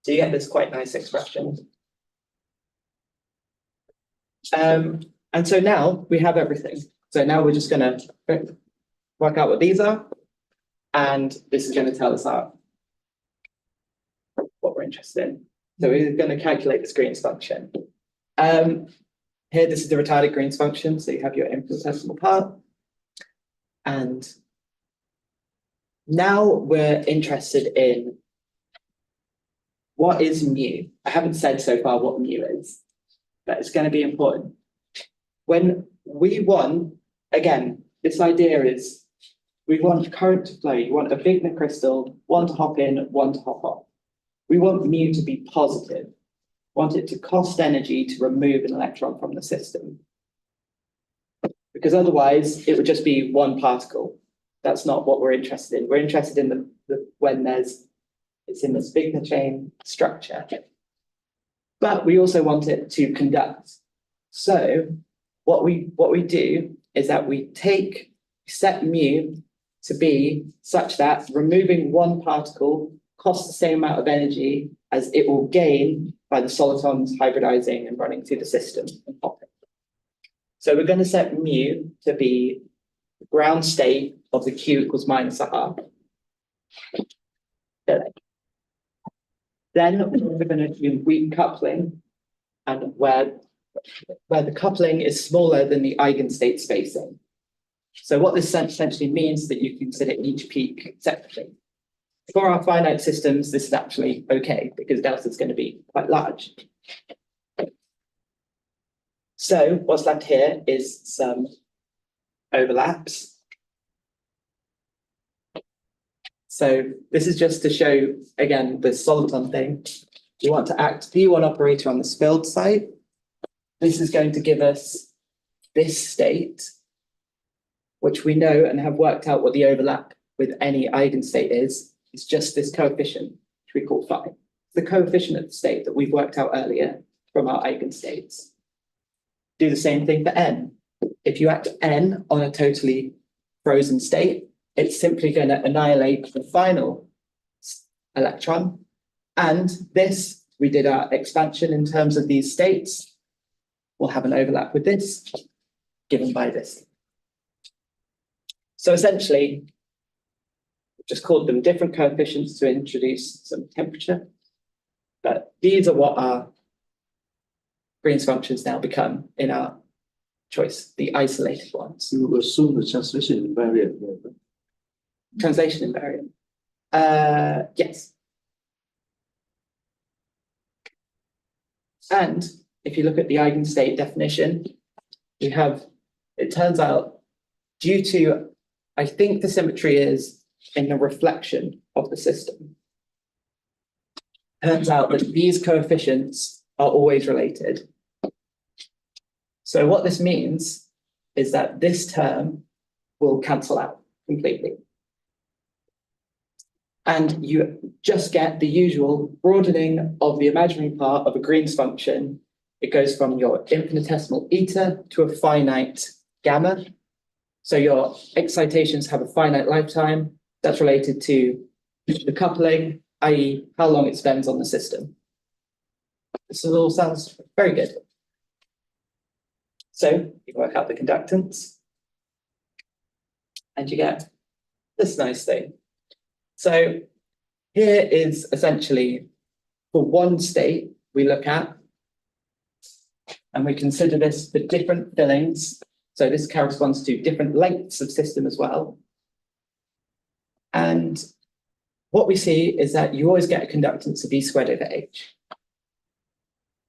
you get this quite nice expression. And so now we have everything. So now we're just going to work out what these are, and this is going to tell us what we're interested in. So we're going to calculate this Green's function. Here, this is the retarded Green's function. So you have your infinitesimal part. And now we're interested in what is mu. I haven't said so far what mu is, but it's going to be important. When we want, again, this idea is we want current to flow. You want a Wigner crystal, one to hop in, one to hop off. We want mu to be positive. Want it to cost energy to remove an electron from the system. Because otherwise, it would just be one particle. That's not what we're interested in. We're interested in when it's in this Wigner chain structure. But we also want it to conduct. So what we do is that we set mu to be such that removing one particle costs the same amount of energy as it will gain by the solitons hybridizing and running through the system and popping. So we're going to set mu to be the ground state of the Q equals minus a half. Then we're going to do weak coupling, and where the coupling is smaller than the eigenstate spacing. So what this essentially means is that you consider each peak separately. For our finite systems, this is actually okay because delta is going to be quite large. So what's left here is some overlaps. So this is just to show, again, the soliton thing. You want to act P1 operator on the spilled side. This is going to give us this state, which we know and have worked out what the overlap with any eigenstate is. It's just this coefficient, which we call phi. The coefficient of the state that we've worked out earlier from our eigenstates. Do the same thing for n. If you act n on a totally frozen state, it's simply going to annihilate the final electron. And this, we did our expansion in terms of these states, will have an overlap with this, given by this. So essentially, just called them different coefficients to introduce some temperature. But these are what our Green's functions now become in our choice, the isolated ones. You assume the translation invariant. Translation invariant. Yes. And if you look at the eigenstate definition, we have, it turns out, due to, I think the symmetry is in the reflection of the system. Turns out that these coefficients are always related. So what this means is that this term will cancel out completely. And you just get the usual broadening of the imaginary part of a Green's function. It goes from your infinitesimal eta to a finite gamma. So your excitations have a finite lifetime. That's related to the coupling, i.e. how long it spends on the system. This all sounds very good. So you work out the conductance and you get this nice thing. So here is essentially for one state we look at, and we consider this for different fillings. So this corresponds to different lengths of system as well. And what we see is that you always get a conductance of E squared over H.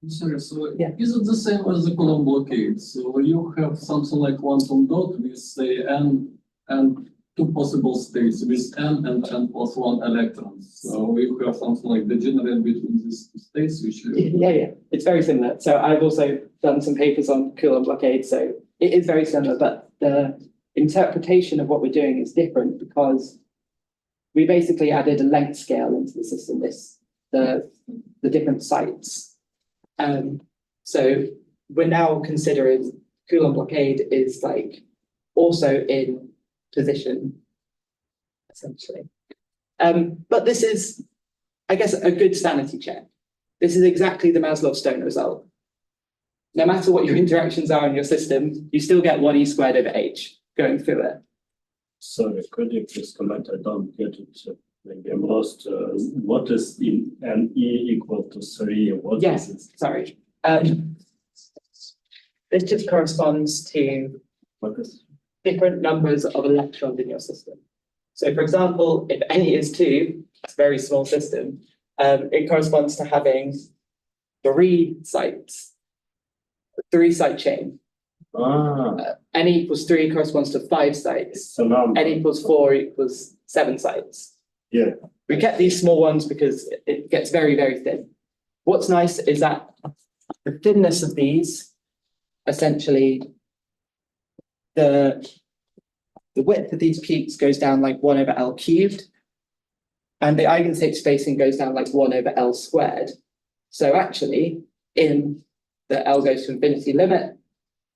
Sorry, so Yeah. is it the same as the Coulomb blockade? So you have something like quantum dot with say n and two possible states with n and n plus one electrons. So you have something like degenerate between these two states, which Yeah, it's very similar. So I've also done some papers on Coulomb blockade, so it is very similar, but the interpretation of what we're doing is different because we basically added a length scale into the system, the different sites. So we're now considering Coulomb blockade is like also in position, essentially. But this is, I guess, a good sanity check. This is exactly the Maslov-Stone result. No matter what your interactions are in your system, you still get 1e squared over h going through it. Sorry, could you please comment? I don't get it. Maybe I'm lost. What is in an E equal to 3? What Yes, is it? sorry. This just corresponds to What is different numbers of electrons in your system. So for example, if N is 2, it's a very small system, it corresponds to having 3 sites, a 3-site chain. N equals 3 corresponds to 5 sites. So now, N equals 4 equals 7 sites. yeah. We kept these small ones because it gets very, very thin. What's nice is that the thinness of these, essentially, the width of these peaks goes down like 1 over L cubed, and the eigenstate spacing goes down like 1 over L squared. So actually, in the L goes to infinity limit,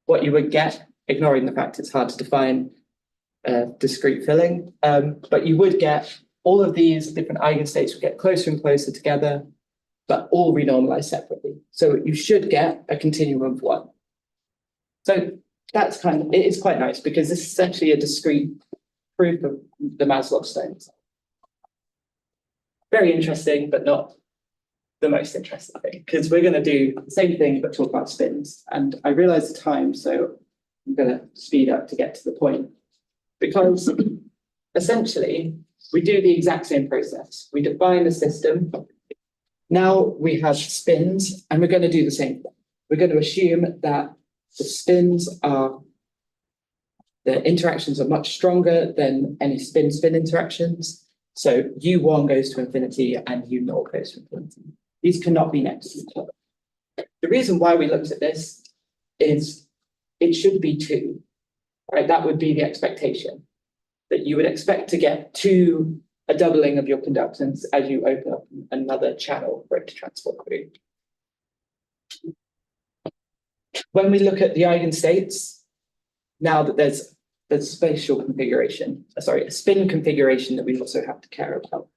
what you would get, ignoring the fact it's hard to define discrete filling, but you would get all of these different eigenstates would get closer and closer together, but all renormalized separately. So you should get a continuum of 1. So that's it is quite nice because this is essentially a discrete proof of the Maslov-Stone. Very interesting, but not the most interesting thing, because we're going to do the same thing, but talk about spins. And I realize the time, so I'm going to speed up to get to the point. Because essentially, we do the exact same process. We define the system. Now we have spins, and we're going to do the same thing. We're going to assume that the spins are, the interactions are much stronger than any spin-spin interactions. So U1 goes to infinity and U0 goes to infinity. These cannot be next to each other. The reason why we looked at this is it should be 2, right? That would be the expectation, that you would expect to get a doubling of your conductance as you open up another channel for it to transport through. When we look at the eigenstates, now that there's spatial configuration, a spin configuration that we also have to care about.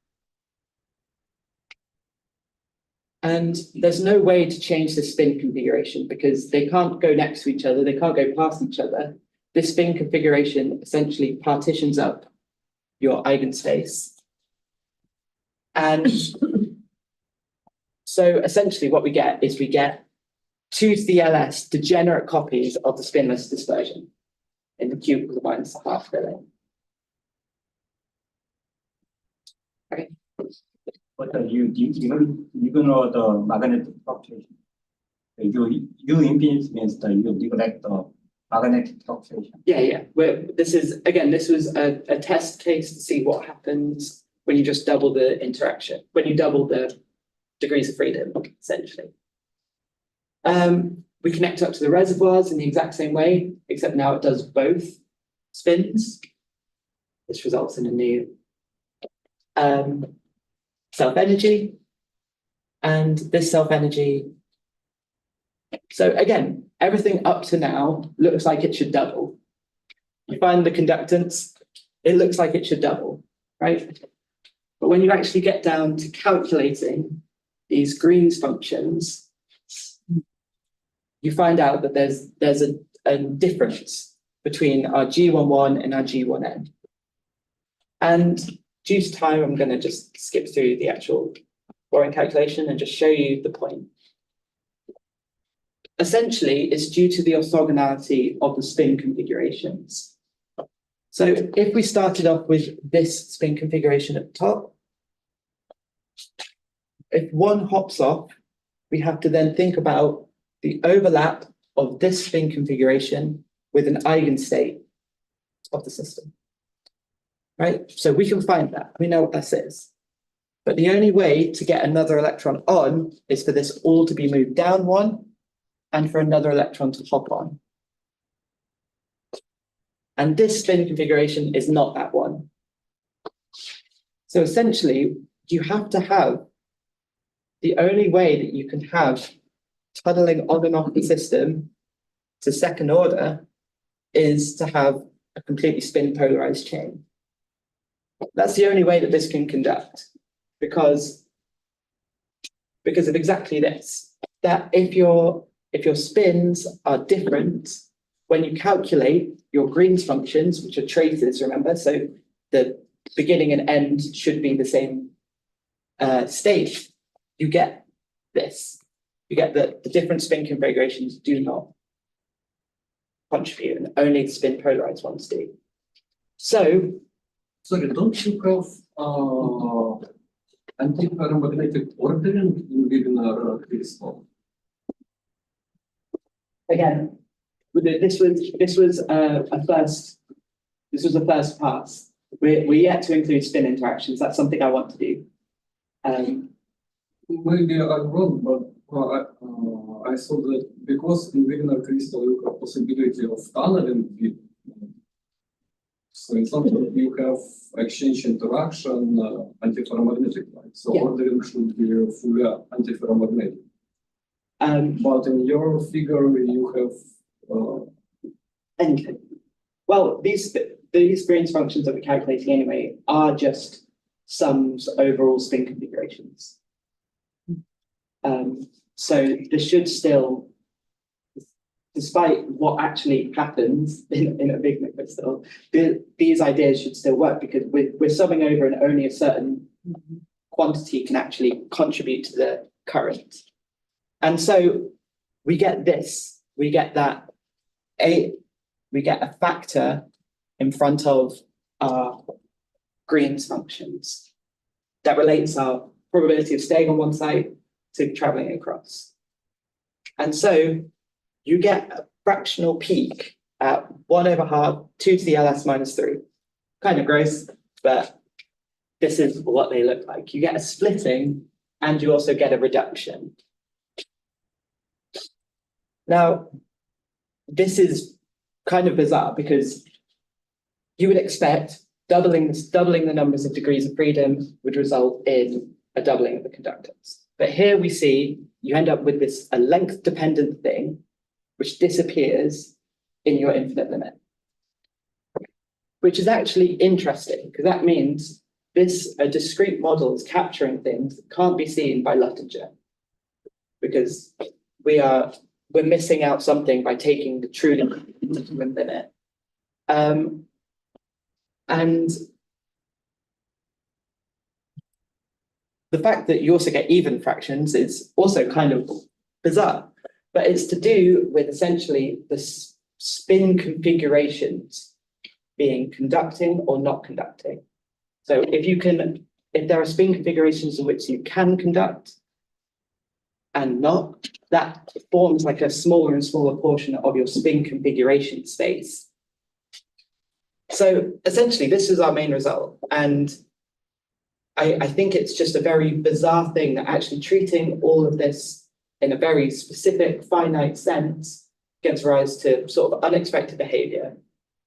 And there's no way to change the spin configuration because they can't go next to each other, they can't go past each other. This spin configuration essentially partitions up your eigenspace. And so essentially what we get is 2 to the LS degenerate copies of the spinless dispersion in the cubicle minus the half filling. Okay. But you ignore the magnetic fluctuation. U infinity means that you neglect the magnetic fluctuation. Yeah. This was a test case to see what happens when you just double the interaction, when you double the degrees of freedom, essentially. We connect up to the reservoirs in the exact same way, except now it does both spins. This results in a new self-energy, and this self-energy. So again, everything up to now looks like it should double. You find the conductance, it looks like it should double, right? But when you actually get down to calculating these Green's functions, you find out that there's a difference between our G11 and our G1n. And due to time, I'm going to just skip through the actual boring calculation and just show you the point. Essentially, it's due to the orthogonality of the spin configurations. So if we started off with this spin configuration at the top, if one hops off, we have to then think about the overlap of this spin configuration with an eigenstate of the system. Right? So we can find that. We know what this is. But the only way to get another electron on is for this all to be moved down 1 and for another electron to hop on. And this spin configuration is not that one. So essentially, you have to have the only way that you can have tunneling on and off the system to second order is to have a completely spin polarized chain. That's the only way that this can conduct, because of exactly this, that if your spins are different, when you calculate your Green's functions, which are traces, remember, so the beginning and end should be the same state, you get this. You get that the different spin configurations do not contribute, and only the spin polarized ones do. So, sorry, don't you have antiparamagnetic ordering in Wigner crystal? again, this was a first pass. We're yet to include spin interactions. That's something I want to do. Maybe I'm wrong, but I saw that because in Wigner crystal you have possibility of tunneling with, so in some sort you have exchange interaction antiferromagnetic line. So Yeah. ordering should be fully antiferromagnetic. But in your figure you have And well, these Green's functions that we're calculating anyway are just sums overall spin configurations. So this should still, despite what actually happens in a Wigner crystal, these ideas should still work because we're summing over and only a certain quantity can actually contribute to the current. And so we get this, we get that we get a factor in front of our Green's functions that relates our probability of staying on one site to traveling across. And so you get a fractional peak at 1/2, 2 to the ls minus 3. Kind of gross, but this is what they look like. You get a splitting and you also get a reduction. Now, this is kind of bizarre because you would expect doubling the numbers of degrees of freedom would result in a doubling of the conductance. But here we see you end up with this a length-dependent thing, which disappears in your infinite limit, which is actually interesting because that means a discrete model is capturing things that can't be seen by Luttinger, because we're missing out something by taking the truly infinite limit. And the fact that you also get even fractions is also kind of bizarre, but it's to do with essentially the spin configurations being conducting or not conducting. So if there are spin configurations in which you can conduct and not, that forms like a smaller and smaller portion of your spin configuration space. So essentially, this is our main result. And I think it's just a very bizarre thing that actually treating all of this in a very specific, finite sense gives rise to sort of unexpected behavior.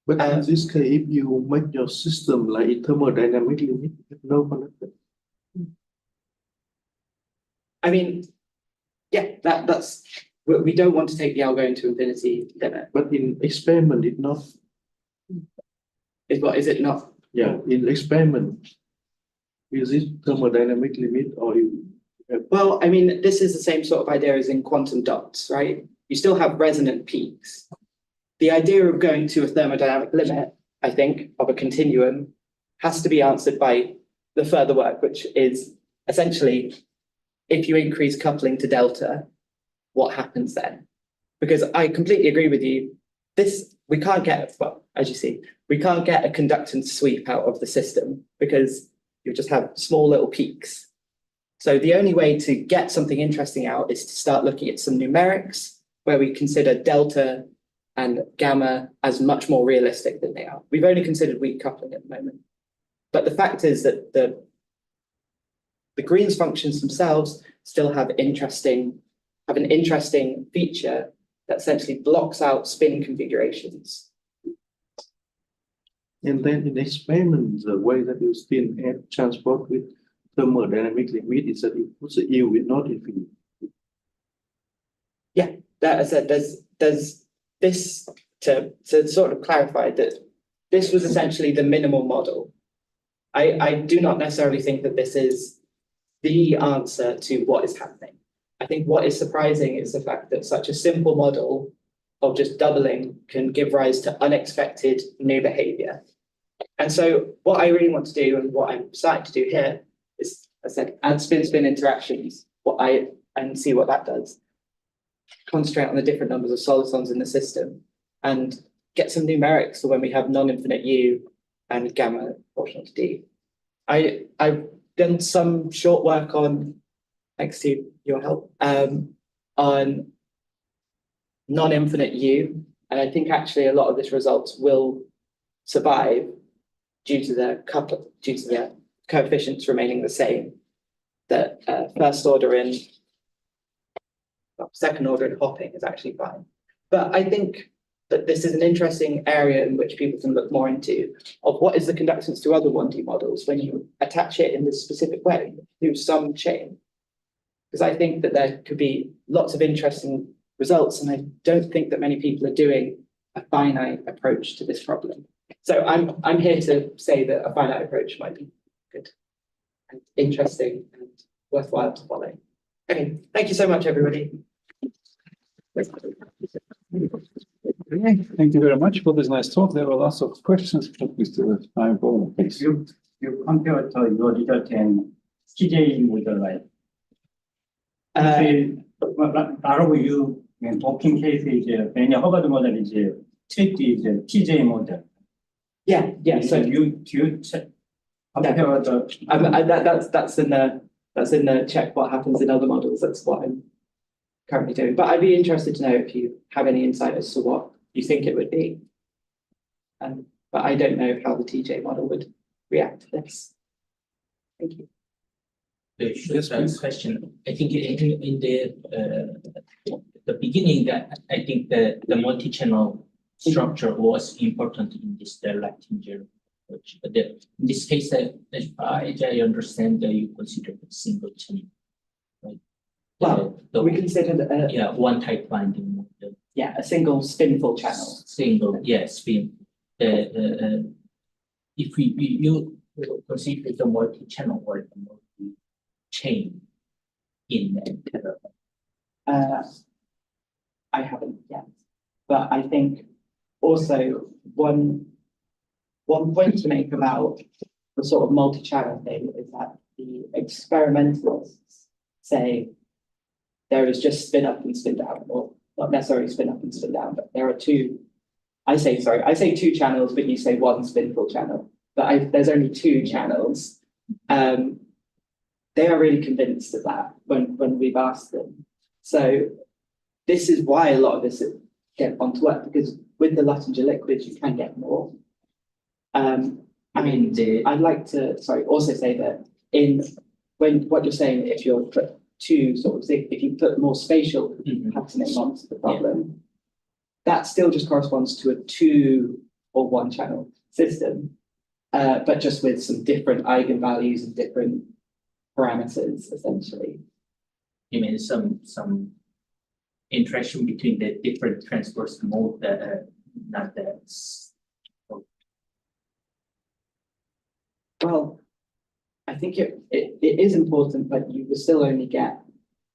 But in this case, if you make your system like a thermodynamic limit, with no conductance. I mean, yeah, that's we don't want to take the algo into infinity limit. But in experiment, it not. Is it not? Yeah, in experiment, is it thermodynamic limit or you have... Well, I mean, this is the same sort of idea as in quantum dots, right? You still have resonant peaks. The idea of going to a thermodynamic limit, I think, of a continuum has to be answered by the further work, which is essentially, if you increase coupling to delta, what happens then? Because I completely agree with you. We can't get, well, as you see, we can't get a conductance sweep out of the system because you just have small little peaks. So the only way to get something interesting out is to start looking at some numerics where we consider delta and gamma as much more realistic than they are. We've only considered weak coupling at the moment. But the fact is that the Green's functions themselves still have an interesting feature that essentially blocks out spin configurations. And then in experiment, the way that you spin and transport with thermodynamic limit is that you put the U with not infinity. Yeah, that I said, there's this to sort of clarify that this was essentially the minimal model. I do not necessarily think that this is the answer to what is happening. I think what is surprising is the fact that such a simple model of just doubling can give rise to unexpected new behavior. And so what I really want to do, and what I'm starting to do here, is, as I said, add spin-spin interactions, and see what that does. Concentrate on the different numbers of solitons in the system and get some numerics for when we have non-infinite U and gamma proportional to D. I've done some short work on, thanks to your help, on non-infinite U, and I think actually a lot of this results will survive due to the coefficients remaining the same. That first order in, second order in hopping is actually fine. But I think that this is an interesting area in which people can look more into of what is the conductance to other 1D models when you attach it in this specific way through some chain. Because I think that there could be lots of interesting results, and I don't think that many people are doing a finite approach to this problem. So I'm here to say that a finite approach might be good and interesting and worthwhile to follow. Okay, thank you so much, everybody. Okay, thank you very much for this nice talk. There were lots of questions, but we still have time for one, please. You compared your result and TJ model, right? 바로 you talking case is when you Hubbard model is treat is TJ model. Yeah. So you compare the That's in the check what happens in other models. That's what I'm currently doing. But I'd be interested to know if you have any insight as to what you think it would be. But I don't know how the TJ model would react to this. Thank you. Yes, question. I think in the beginning, I think the multi-channel structure was important in this Latinger approach. But in this case, as I understand, you consider it single channel, right? Well, we consider one type binding model. Yeah, a single spinful channel. Single, spin. If you consider the multi-channel or the multi-chain in tether. I haven't yet, but I think also one point to make about the sort of multi-channel thing is that the experimentalists say there is just spin up and spin down, or not necessarily spin up and spin down, but there are two. I say two channels, but you say one spinful channel. But there's only two channels. They are really convinced of that when we've asked them. So this is why a lot of this get onto work, because with the Latinger liquids you can get more. I'd like to also say that when what you're saying, if you're put two if you put more spatial patterning onto the problem, that still just corresponds to a 2 or 1 channel system, but just with some different eigenvalues and different parameters, essentially. You mean some interaction between the different transverse mode not that. Well, I think it is important, but you will still only get.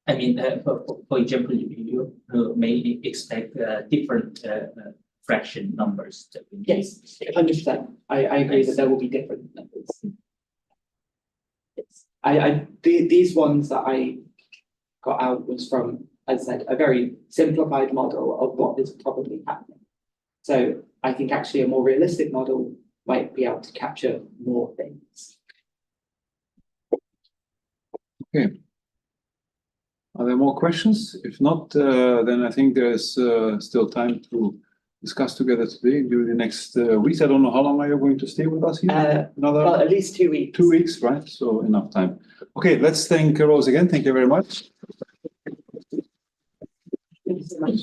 I mean, for example, you may expect different fraction numbers. Yes, 100%. I agree that there will be different numbers. These ones that I got out was from, as I said, a very simplified model of what is probably happening. So I think actually a more realistic model might be able to capture more things. Okay. Are there more questions? If not, then I think there's still time to discuss together today during the next weeks. I don't know how long are you going to stay with us here? Well, at least 2 weeks. 2 weeks, right? So enough time. Okay, let's thank Rose again. Thank you very much. Thank you so much.